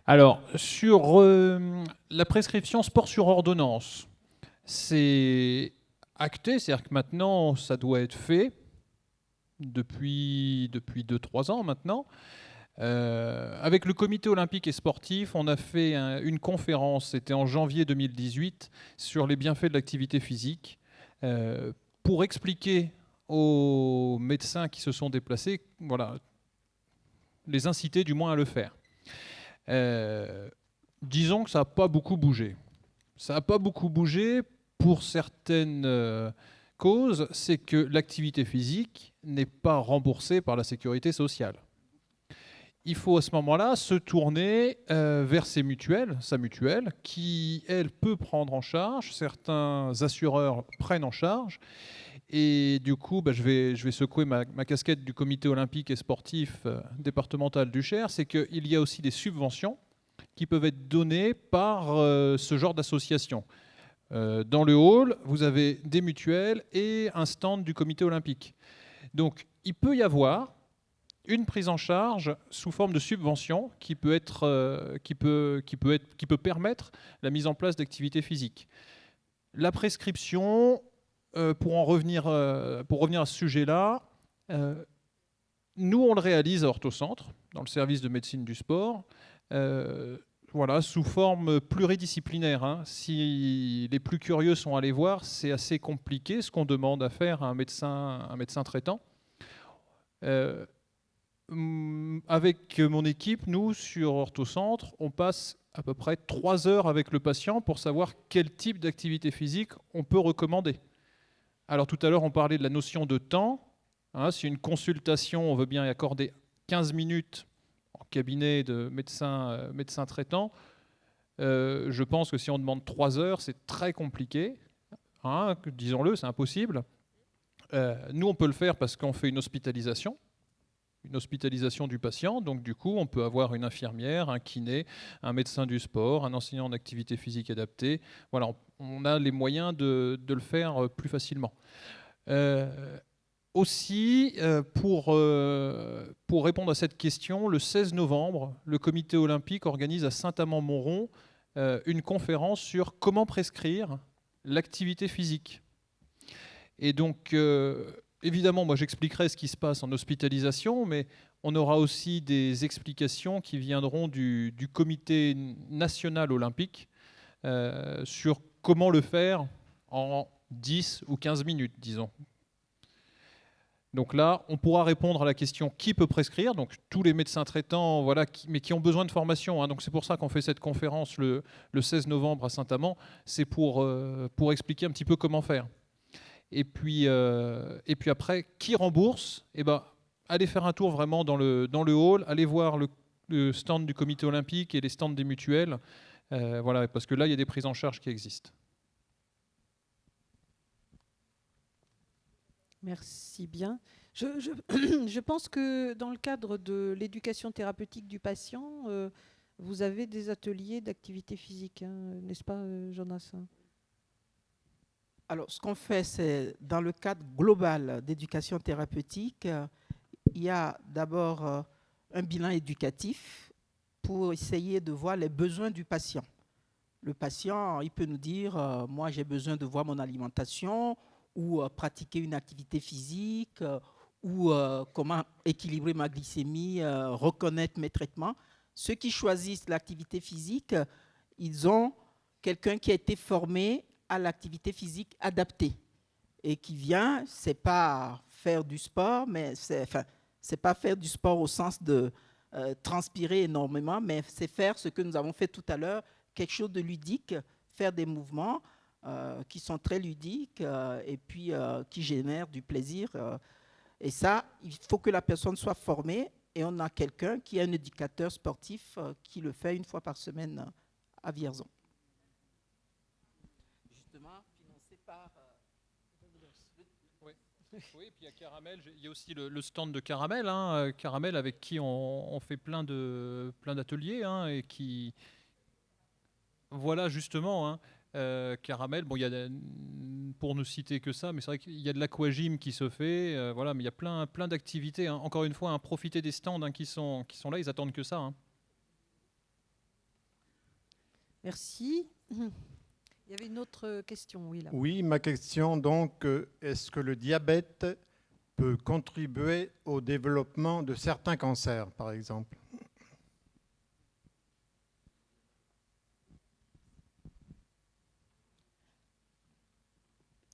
Alors, sur la prescription sport sur ordonnance, c'est acté, c'est-à-dire que maintenant, ça doit être fait depuis 2-3 ans maintenant. Avec le comité olympique et sportif, on a fait une conférence, c'était en janvier 2018, sur les bienfaits de l'activité physique, pour expliquer aux médecins qui se sont déplacés, voilà, les inciter du moins à le faire. Euh, Disons que ça n'a pas beaucoup bougé. Ça n'a pas beaucoup bougé pour certaines causes, c'est que l'activité physique n'est pas remboursée par la sécurité sociale. Il faut à ce moment-là se tourner vers sa mutuelle, qui, elle, peut prendre en charge. Certains assureurs prennent en charge. Et du coup, je vais secouer ma casquette du comité olympique et sportif départemental du Cher. C'est qu'il y a aussi des subventions qui peuvent être données par ce genre d'association. Dans le hall, vous avez des mutuelles et un stand du comité olympique. Donc, il peut y avoir une prise en charge sous forme de subvention qui peut permettre la mise en place d'activités physiques. La prescription, pour revenir à ce sujet-là, euh, nous on le réalise à Orthocentre, dans le service de médecine du sport. Euh, voilà, sous forme pluridisciplinaire, hein. Si les plus curieux sont allés voir, c'est assez compliqué ce qu'on demande à faire à un médecin traitant. Euh, Avec mon équipe, nous, sur Orthocentre, on passe à peu près 3 heures avec le patient pour savoir quel type d'activité physique on peut recommander. Alors tout à l'heure, on parlait de la notion de temps. Hein, si une consultation, on veut bien y accorder 15 minutes en cabinet de médecin traitant, je pense que si on demande 3 heures, c'est très compliqué. Hein, disons-le, c'est impossible. Nous, on peut le faire parce qu'on fait une hospitalisation du patient. Donc du coup, on peut avoir une infirmière, un kiné, un médecin du sport, un enseignant d'activité physique adaptée. Voilà, on a les moyens de le faire plus facilement. Euh, Aussi, pour répondre à cette question, le 16 novembre, le comité olympique organise à Saint-Amand-Montrond une conférence sur comment prescrire l'activité physique. Et donc, évidemment, moi j'expliquerai ce qui se passe en hospitalisation, mais on aura aussi des explications qui viendront du comité national olympique sur comment le faire en 10 ou 15 minutes, disons. Donc là, on pourra répondre à la question qui peut prescrire. Donc tous les médecins traitants, voilà, mais qui ont besoin de formation. Hein. Donc c'est pour ça qu'on fait cette conférence le 16 novembre à Saint-Amand. C'est pour expliquer un petit peu comment faire. Et puis après, qui rembourse? Eh ben, allez faire un tour vraiment dans le hall, allez voir le stand du comité olympique et les stands des mutuelles. Voilà, parce que là, il y a des prises en charge qui existent. Merci bien. Je pense que dans le cadre de l'éducation thérapeutique du patient, vous avez des ateliers d'activité physique, hein, n'est-ce pas, Jonas? Alors, ce qu'on fait, c'est dans le cadre global d'éducation thérapeutique, il y a d'abord un bilan éducatif pour essayer de voir les besoins du patient. Le patient, il peut nous dire, moi j'ai besoin de voir mon alimentation ou pratiquer une activité physique ou comment équilibrer ma glycémie, reconnaître mes traitements. Ceux qui choisissent l'activité physique, ils ont quelqu'un qui a été formé à l'activité physique adaptée et qui vient, c'est pas faire du sport, mais c'est pas faire du sport au sens de transpirer énormément, mais c'est faire ce que nous avons fait tout à l'heure, quelque chose de ludique, faire des mouvements qui sont très ludiques et puis qui génèrent du plaisir. Et ça, il faut que la personne soit formée et on a quelqu'un qui est un éducateur sportif qui le fait une fois par semaine à Vierzon. Justement, financé par... Oui. Oui, et puis il y a Caramel, il y a aussi le stand de Caramel, hein, Caramel avec qui on fait plein d'ateliers, hein, et qui, voilà justement, hein, Caramel, bon, pour ne citer que ça, mais c'est vrai qu'il y a de l'aquagym qui se fait, voilà, mais il y a plein d'activités, hein. Encore une fois, hein, profitez des stands, hein, qui sont là, ils attendent que ça, hein. Merci. Il y avait une autre question, oui, là. Oui, ma question donc, est-ce que le diabète peut contribuer au développement de certains cancers, par exemple?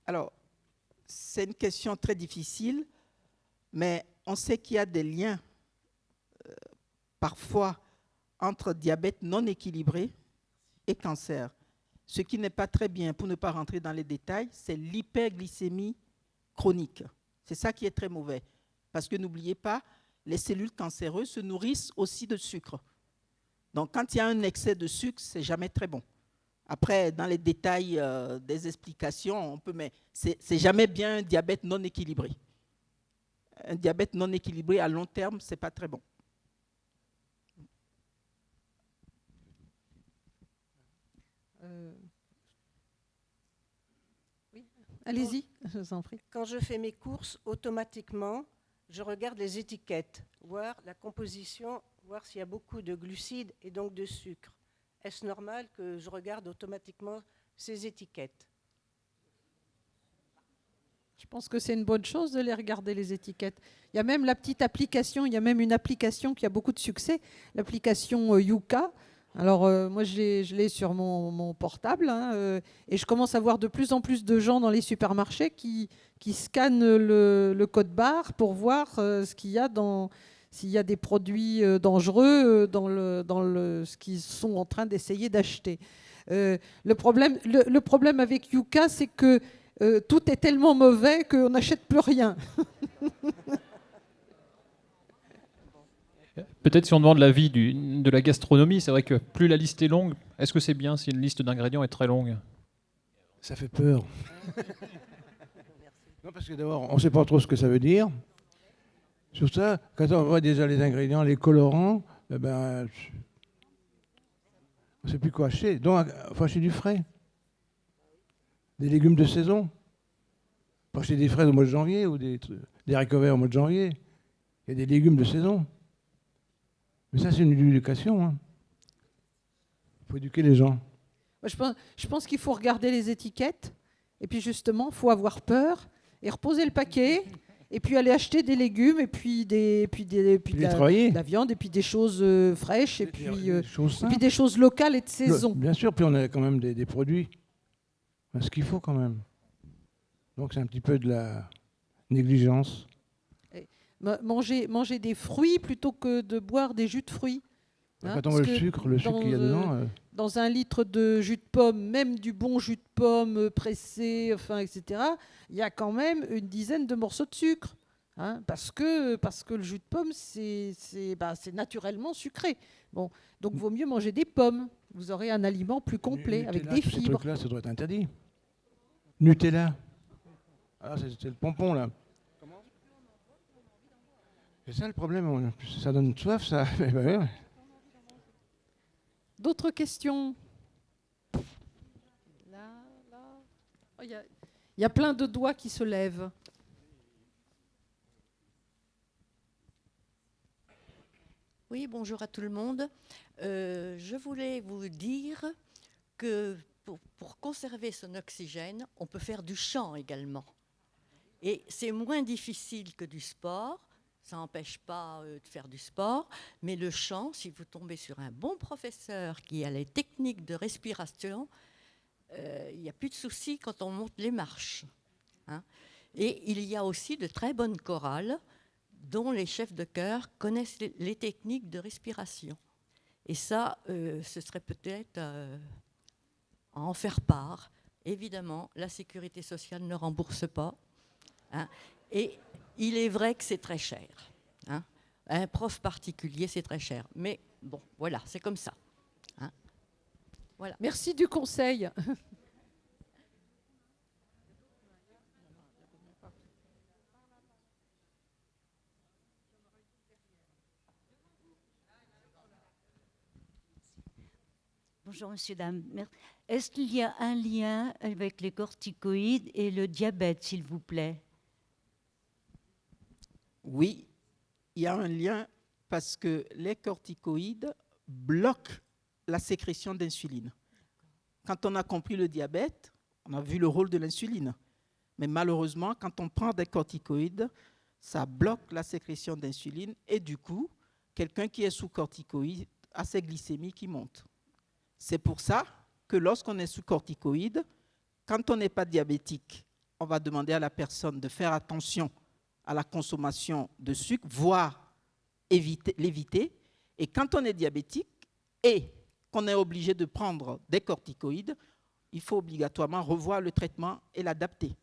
Alors, c'est une question très difficile, mais on sait qu'il y a des liens parfois entre diabète non équilibré et cancer. Ce qui n'est pas très bien, pour ne pas rentrer dans les détails, c'est l'hyperglycémie chronique. C'est ça qui est très mauvais. Parce que n'oubliez pas, les cellules cancéreuses se nourrissent aussi de sucre. Donc quand il y a un excès de sucre, c'est jamais très bon. Après, dans les détails des explications, on peut, mais c'est jamais bien un diabète non équilibré. Un diabète non équilibré à long terme, c'est pas très bon. Oui. Allez-y, je vous en prie. Quand je fais mes courses, automatiquement, je regarde les étiquettes, voir la composition, voir s'il y a beaucoup de glucides et donc de sucre. Est-ce normal que je regarde automatiquement ces étiquettes? Je pense que c'est une bonne chose de les regarder, les étiquettes. Il y a même la petite application, il y a même une application qui a beaucoup de succès, l'application Yuka. Alors, moi, je l'ai sur mon portable, hein, et je commence à voir de plus en plus de gens dans les supermarchés qui scannent le code barre pour voir ce qu'il y a s'il y a des produits dangereux dans ce qu'ils sont en train d'essayer d'acheter. Le problème avec Yuka, c'est que tout est tellement mauvais qu'on n'achète plus rien. Peut-être si on demande l'avis de la gastronomie, c'est vrai que plus la liste est longue, est-ce que c'est bien si une liste d'ingrédients est très longue? Ça fait peur. Non, parce que d'abord, on ne sait pas trop ce que ça veut dire. Sur ça, quand on voit déjà les ingrédients, les colorants, on ne sait plus quoi acheter. Donc, il faut acheter du frais. Des légumes de saison. Il faut acheter des fraises au mois de janvier ou des haricots verts au mois de janvier. Il y a des légumes de saison. Mais ça, c'est une éducation. Hein. Il faut éduquer les gens. Je pense qu'il faut regarder les étiquettes, et puis justement, il faut avoir peur, et reposer le paquet, et puis aller acheter des légumes, et puis de la viande, et puis des choses fraîches, et puis des choses locales et de saison. Bien sûr, puis on a quand même des produits. Ce qu'il faut quand même. Donc c'est un petit peu de la négligence. Manger des fruits plutôt que de boire des jus de fruits. Hein, quand on voit le sucre qu'il y a dedans... Dans un litre de jus de pomme, même du bon jus de pomme pressé, enfin, etc., il y a quand même une dizaine de morceaux de sucre. Hein, parce que le jus de pomme, c'est naturellement sucré. Bon, donc, il vaut mieux manger des pommes. Vous aurez un aliment plus complet, avec des fibres. Ces trucs-là, ça doit être interdit. Nutella. Ah, c'est le pompon, là. Comment? C'est ça le problème. Ça donne soif, ça. D'autres questions? Oh, il y a plein de doigts qui se lèvent. Oui, bonjour à tout le monde. Je voulais vous dire que pour conserver son oxygène, on peut faire du chant également. Et c'est moins difficile que du sport. Ça n'empêche pas de faire du sport, mais le chant, si vous tombez sur un bon professeur qui a les techniques de respiration, il n'y a plus de soucis quand on monte les marches. Hein. Et il y a aussi de très bonnes chorales dont les chefs de chœur connaissent les techniques de respiration. Et ça, ce serait peut-être à en faire part. Évidemment, la sécurité sociale ne rembourse pas. Hein. Et il est vrai que c'est très cher. Hein. Un prof particulier, c'est très cher. Mais bon, voilà, c'est comme ça. Hein. Voilà. Merci du conseil. Bonjour, monsieur, dame. Est-ce qu'il y a un lien avec les corticoïdes et le diabète, s'il vous plaît? Oui, il y a un lien parce que les corticoïdes bloquent la sécrétion d'insuline. quand on a compris le diabète, on a vu le rôle de l'insuline. Mais malheureusement, quand on prend des corticoïdes, ça bloque la sécrétion d'insuline et du coup, quelqu'un qui est sous corticoïdes a ses glycémies qui montent. C'est pour ça que lorsqu'on est sous corticoïdes, quand on n'est pas diabétique, on va demander à la personne de faire attention à la consommation de sucre, voire l'éviter. Et quand on est diabétique et qu'on est obligé de prendre des corticoïdes, il faut obligatoirement revoir le traitement et l'adapter.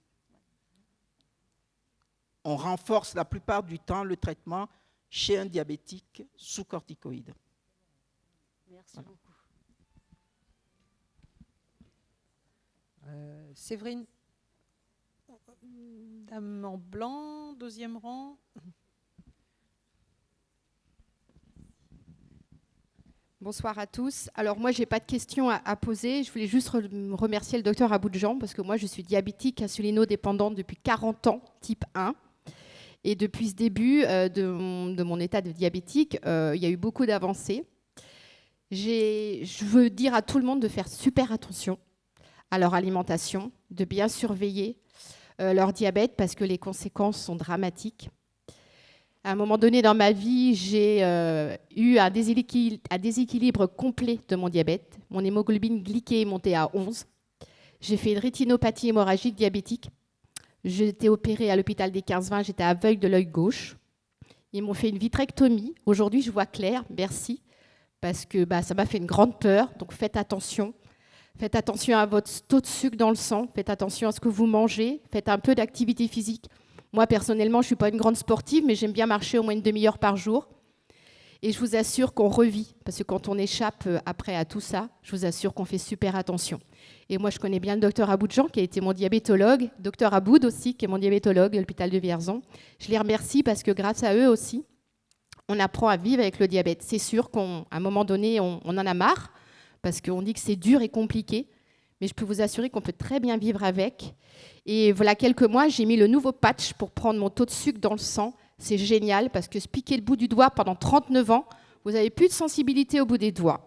On renforce la plupart du temps le traitement chez un diabétique sous corticoïdes. Merci beaucoup. Séverine, dame en blanc, deuxième rang. Bonsoir à tous. Alors moi, je n'ai pas de questions à poser. Je voulais juste remercier le docteur Aboudjan parce que moi, je suis diabétique insulino-dépendante depuis 40 ans, type 1. Et depuis ce début de mon état de diabétique, il y a eu beaucoup d'avancées. Je veux dire à tout le monde de faire super attention à leur alimentation, de bien surveiller leur diabète parce que les conséquences sont dramatiques. À un moment donné dans ma vie, j'ai eu un déséquilibre complet de mon diabète. Mon hémoglobine glyquée est montée à 11. J'ai fait une rétinopathie hémorragique diabétique. J'ai été opérée à l'hôpital des 15-20, j'étais aveugle de l'œil gauche. Ils m'ont fait une vitrectomie. Aujourd'hui, je vois clair, merci, parce que ça m'a fait une grande peur. Donc faites attention. Faites attention à votre taux de sucre dans le sang. Faites attention à ce que vous mangez. Faites un peu d'activité physique. Moi, personnellement, je ne suis pas une grande sportive, mais j'aime bien marcher au moins une demi-heure par jour. Et je vous assure qu'on revit, parce que quand on échappe après à tout ça, je vous assure qu'on fait super attention. Et moi, je connais bien le docteur Aboudjan, qui a été mon diabétologue, docteur Aboud aussi, qui est mon diabétologue à l'hôpital de Vierzon. Je les remercie parce que grâce à eux aussi, on apprend à vivre avec le diabète. C'est sûr qu'à un moment donné, on en a marre, parce qu'on dit que c'est dur et compliqué, mais je peux vous assurer qu'on peut très bien vivre avec. Et voilà quelques mois, j'ai mis le nouveau patch pour prendre mon taux de sucre dans le sang. C'est génial parce que se piquer le bout du doigt pendant 39 ans, vous n'avez plus de sensibilité au bout des doigts.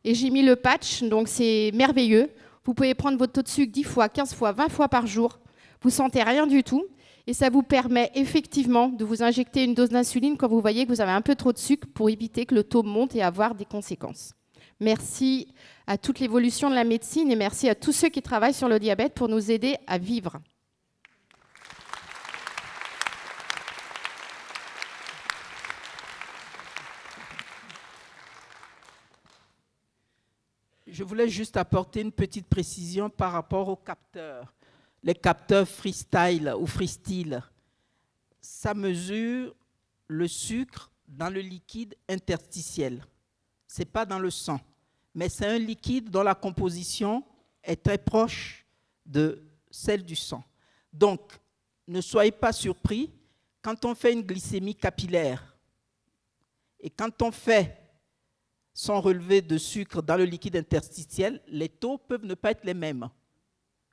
Et j'ai mis le patch, donc c'est merveilleux. Vous pouvez prendre votre taux de sucre 10 fois, 15 fois, 20 fois par jour. Vous ne sentez rien du tout. Et ça vous permet effectivement de vous injecter une dose d'insuline quand vous voyez que vous avez un peu trop de sucre pour éviter que le taux monte et avoir des conséquences. Merci à toute l'évolution de la médecine et merci à tous ceux qui travaillent sur le diabète pour nous aider à vivre. Je voulais juste apporter une petite précision par rapport aux capteurs. Les capteurs freestyle ou freestyle, ça mesure le sucre dans le liquide interstitiel. Ce n'est pas dans le sang, mais c'est un liquide dont la composition est très proche de celle du sang. Donc, ne soyez pas surpris quand on fait une glycémie capillaire et quand on fait son relevé de sucre dans le liquide interstitiel, les taux peuvent ne pas être les mêmes.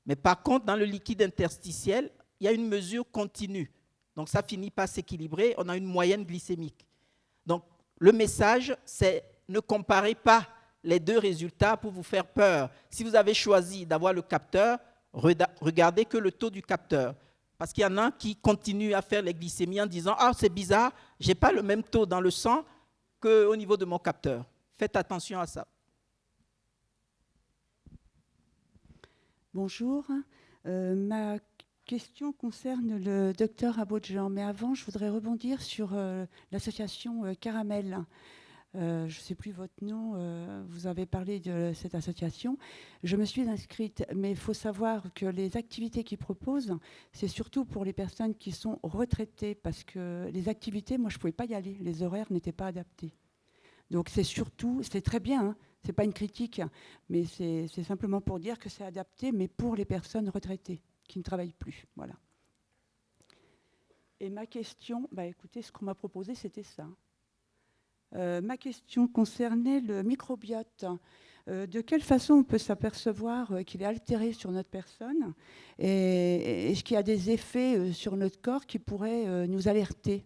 Mais par contre, dans le liquide interstitiel, il y a une mesure continue. Donc, ça finit par s'équilibrer, on a une moyenne glycémique. Donc, le message, c'est ne comparez pas les deux résultats pour vous faire peur. Si vous avez choisi d'avoir le capteur, regardez que le taux du capteur. Parce qu'il y en a qui continuent à faire les glycémies en disant « Ah, c'est bizarre, je n'ai pas le même taux dans le sang qu'au niveau de mon capteur. » Faites attention à ça. Bonjour. Ma question concerne le docteur Aboudjan. Mais avant, je voudrais rebondir sur l'association Caramel. Je ne sais plus votre nom, vous avez parlé de cette association. Je me suis inscrite, mais il faut savoir que les activités qu'ils proposent, c'est surtout pour les personnes qui sont retraitées, parce que les activités, moi, je ne pouvais pas y aller, les horaires n'étaient pas adaptés. Donc c'est surtout, c'est très bien, hein, ce n'est pas une critique, mais c'est simplement pour dire que c'est adapté, mais pour les personnes retraitées qui ne travaillent plus. Voilà. Et ma question, écoutez, ce qu'on m'a proposé, c'était ça. Ma question concernait le microbiote. De quelle façon on peut s'apercevoir qu'il est altéré sur notre personne et est-ce qu'il y a des effets sur notre corps qui pourraient nous alerter?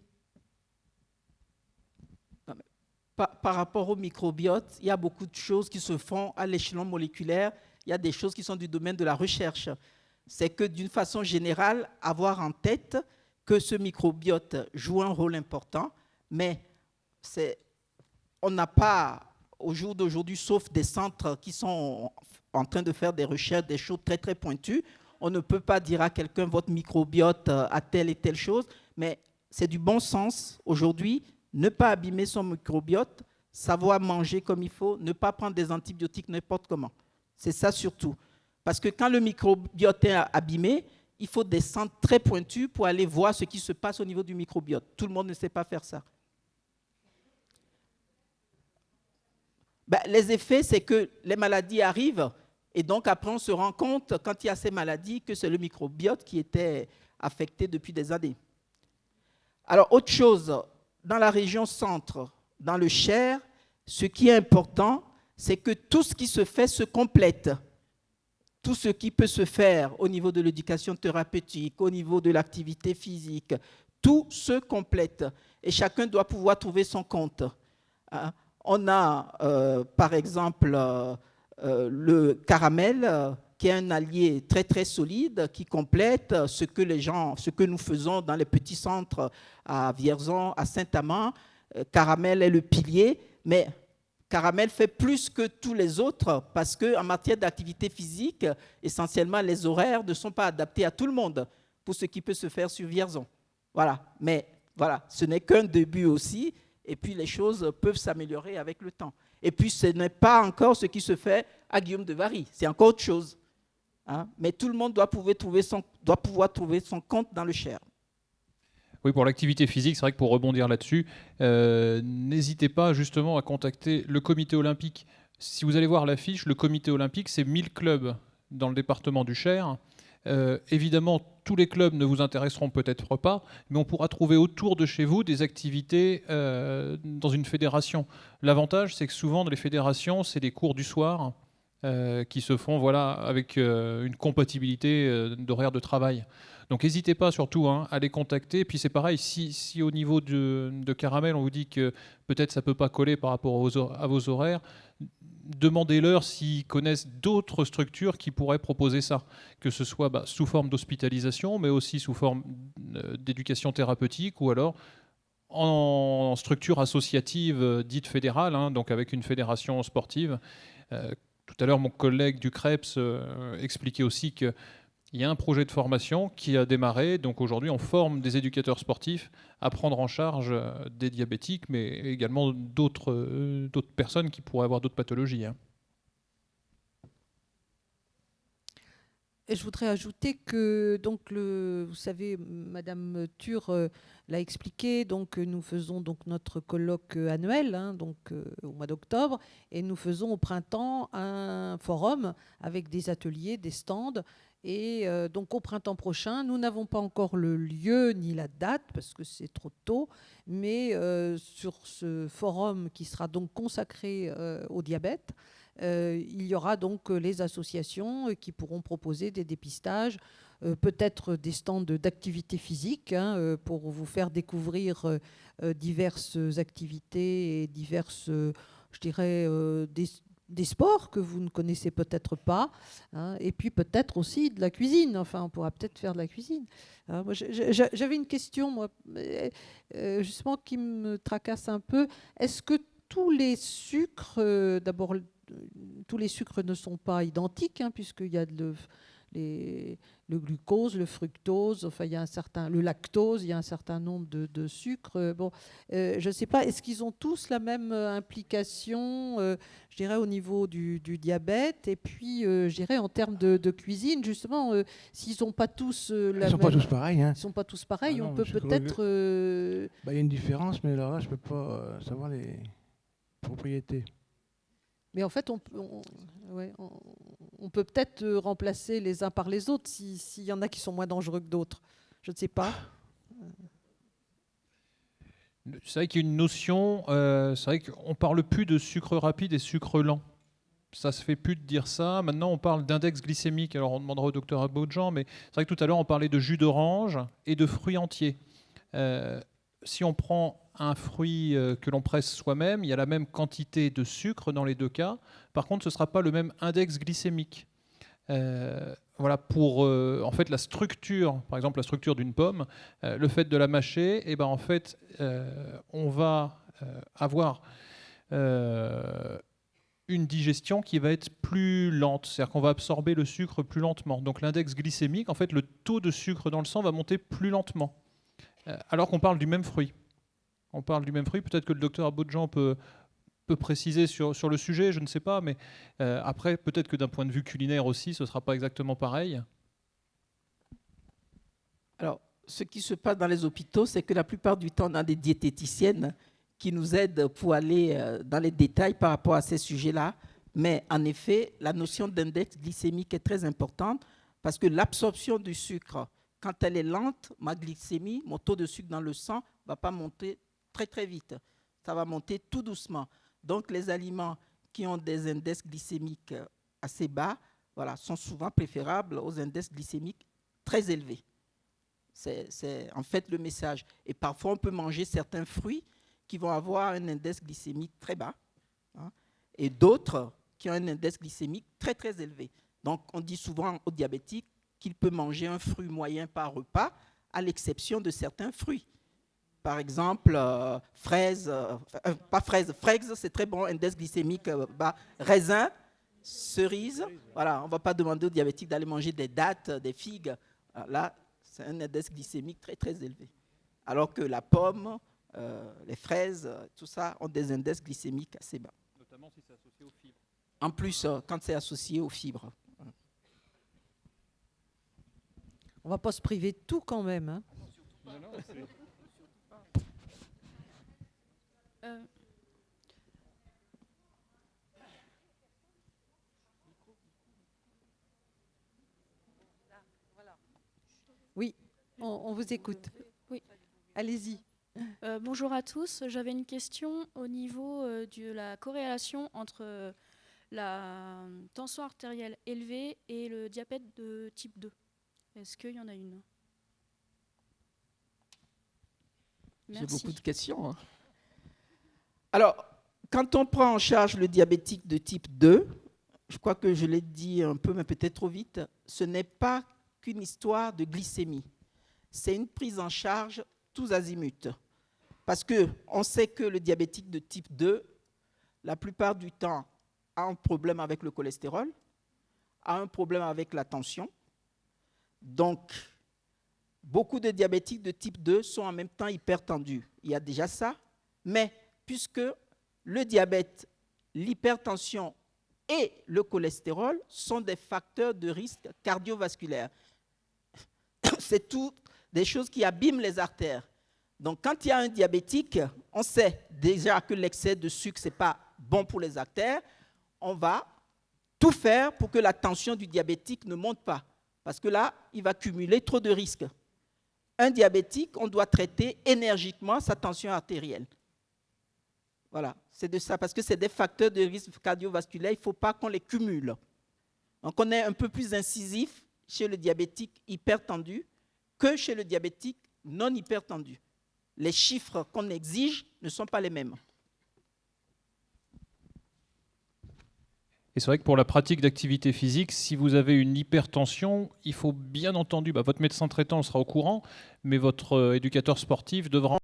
Par rapport au microbiote, il y a beaucoup de choses qui se font à l'échelon moléculaire il y a des choses qui sont du domaine de la recherche. C'est que d'une façon générale, avoir en tête que ce microbiote joue un rôle important, mais on n'a pas, au jour d'aujourd'hui, sauf des centres qui sont en train de faire des recherches, des choses très très pointues, on ne peut pas dire à quelqu'un votre microbiote a telle et telle chose, mais c'est du bon sens aujourd'hui, ne pas abîmer son microbiote, savoir manger comme il faut, ne pas prendre des antibiotiques n'importe comment. C'est ça surtout. Parce que quand le microbiote est abîmé, il faut des centres très pointus pour aller voir ce qui se passe au niveau du microbiote. Tout le monde ne sait pas faire ça. Les effets, c'est que les maladies arrivent et donc après on se rend compte, quand il y a ces maladies, que c'est le microbiote qui était affecté depuis des années. Alors, autre chose, dans la région centre, dans le Cher, ce qui est important, c'est que tout ce qui se fait se complète. Tout ce qui peut se faire au niveau de l'éducation thérapeutique, au niveau de l'activité physique, tout se complète. Et chacun doit pouvoir trouver son compte. On a, par exemple, le Caramel, qui est un allié très, très solide, qui complète ce que nous faisons dans les petits centres à Vierzon, à Saint-Amand. Caramel est le pilier, mais Caramel fait plus que tous les autres parce qu'en matière d'activité physique, essentiellement, les horaires ne sont pas adaptés à tout le monde pour ce qui peut se faire sur Vierzon. Voilà. Mais voilà, ce n'est qu'un début aussi, et puis les choses peuvent s'améliorer avec le temps. Et puis, ce n'est pas encore ce qui se fait à Guillaume de Vary, c'est encore autre chose. Mais tout le monde doit pouvoir trouver son compte dans le Cher. Oui, pour l'activité physique, c'est vrai que pour rebondir là-dessus, n'hésitez pas justement à contacter le comité olympique. Si vous allez voir l'affiche, le comité olympique, c'est 1000 clubs dans le département du Cher. Évidemment, tous les clubs ne vous intéresseront peut-être pas, mais on pourra trouver autour de chez vous des activités dans une fédération. L'avantage, c'est que souvent, dans les fédérations, c'est des cours du soir qui se font avec une compatibilité d'horaire de travail. Donc n'hésitez pas surtout à les contacter. Et puis c'est pareil, si au niveau de Caramel, on vous dit que peut-être ça ne peut pas coller par rapport à vos horaires, demandez-leur s'ils connaissent d'autres structures qui pourraient proposer ça, que ce soit sous forme d'hospitalisation, mais aussi sous forme d'éducation thérapeutique, ou alors en structure associative dite fédérale, donc avec une fédération sportive. Tout à l'heure, mon collègue du CREPS expliquait aussi qu'il y a un projet de formation qui a démarré. Donc aujourd'hui, on forme des éducateurs sportifs à prendre en charge des diabétiques, mais également d'autres personnes qui pourraient avoir d'autres pathologies. Et je voudrais ajouter que, donc, vous savez, Madame Thur l'a expliqué, donc nous faisons donc notre colloque annuel, au mois d'octobre, et nous faisons au printemps un forum avec des ateliers, des stands. Et donc au printemps prochain, nous n'avons pas encore le lieu ni la date parce que c'est trop tôt, mais sur ce forum qui sera donc consacré au diabète, il y aura donc les associations qui pourront proposer des dépistages, peut-être des stands d'activité physique pour vous faire découvrir diverses activités et diverses, je dirais, des sports que vous ne connaissez peut-être pas, et puis peut-être aussi de la cuisine. Enfin, on pourra peut-être faire de la cuisine. Moi, j'avais une question, moi, justement, qui me tracasse un peu. Est-ce que tous les sucres, d'abord, tous les sucres ne sont pas identiques, puisqu'il y a le glucose, le fructose, enfin il y a le lactose, il y a un certain nombre de sucres. Je ne sais pas, est-ce qu'ils ont tous la même implication, je dirais, au niveau du diabète, et puis, je dirais, en termes de cuisine, justement, s'ils n'ont pas tous la même... Ils ne sont pas tous pareils. Ils ne sont pas tous pareils, on peut peut-être... Il y a une différence, mais alors là, je ne peux pas savoir les propriétés. Mais en fait, on peut peut-être remplacer les uns par les autres s'il y en a qui sont moins dangereux que d'autres. Je ne sais pas. C'est vrai qu'il y a une notion, c'est vrai qu'on ne parle plus de sucre rapide et sucre lent. Ça ne se fait plus de dire ça. Maintenant, on parle d'index glycémique. Alors, on demandera au docteur Abodjan, mais c'est vrai que tout à l'heure, on parlait de jus d'orange et de fruits entiers. Si on prend un fruit que l'on presse soi-même, il y a la même quantité de sucre dans les deux cas. Par contre, ce ne sera pas le même index glycémique. Voilà, pour en fait la structure, par exemple la structure d'une pomme, le fait de la mâcher, et ben en fait on va avoir une digestion qui va être plus lente, c'est-à-dire qu'on va absorber le sucre plus lentement. Donc l'index glycémique, en fait le taux de sucre dans le sang va monter plus lentement, alors qu'on parle du même fruit. On parle du même fruit, peut-être que le docteur Abodjian peut préciser sur le sujet, je ne sais pas, mais après, peut-être que d'un point de vue culinaire aussi, ce ne sera pas exactement pareil. Alors, ce qui se passe dans les hôpitaux, c'est que la plupart du temps, on a des diététiciennes qui nous aident pour aller dans les détails par rapport à ces sujets-là. Mais en effet, la notion d'index glycémique est très importante parce que l'absorption du sucre, quand elle est lente, ma glycémie, mon taux de sucre dans le sang, ne va pas monter très très vite. Ça va monter tout doucement. Donc, les aliments qui ont des index glycémiques assez bas, voilà, sont souvent préférables aux index glycémiques très élevés. C'est en fait le message. Et parfois, on peut manger certains fruits qui vont avoir un index glycémique très bas, hein, et d'autres qui ont un index glycémique très très élevé. Donc, on dit souvent aux diabétiques qu'il peut manger un fruit moyen par repas, à l'exception de certains fruits. Par exemple, fraises, c'est très bon, index glycémique bas. Raisin, cerise, voilà, on ne va pas demander aux diabétiques d'aller manger des dattes, des figues. Là, c'est un index glycémique très, très élevé. Alors que la pomme, les fraises, tout ça ont des index glycémiques assez bas. Notamment si c'est associé aux fibres. En plus, quand c'est associé aux fibres. On ne va pas se priver de tout quand même. Hein. Non, Oui, on vous écoute. Oui. Allez-y. Bonjour à tous. J'avais une question au niveau de la corrélation entre la tension artérielle élevée et le diabète de type 2. Est-ce qu'il y en a une? J'ai beaucoup de questions. Hein. Alors, quand on prend en charge le diabétique de type 2, je crois que je l'ai dit un peu, mais peut-être trop vite, ce n'est pas qu'une histoire de glycémie. C'est une prise en charge tous azimuts. Parce qu'on sait que le diabétique de type 2, la plupart du temps, a un problème avec le cholestérol, a un problème avec la tension. Donc, beaucoup de diabétiques de type 2 sont en même temps hypertendus. Il y a déjà ça, mais puisque le diabète, l'hypertension et le cholestérol sont des facteurs de risque cardiovasculaire. C'est tout des choses qui abîment les artères. Donc, quand il y a un diabétique, on sait déjà que l'excès de sucre, ce n'est pas bon pour les artères. On va tout faire pour que la tension du diabétique ne monte pas. Parce que là, il va cumuler trop de risques. Un diabétique, on doit traiter énergiquement sa tension artérielle. Voilà, c'est de ça, parce que c'est des facteurs de risque cardiovasculaire, il ne faut pas qu'on les cumule. Donc, on est un peu plus incisif chez le diabétique hypertendu que chez le diabétique non hypertendu. Les chiffres qu'on exige ne sont pas les mêmes. Et c'est vrai que pour la pratique d'activité physique, si vous avez une hypertension, il faut bien entendu, votre médecin traitant sera au courant, mais votre éducateur sportif devra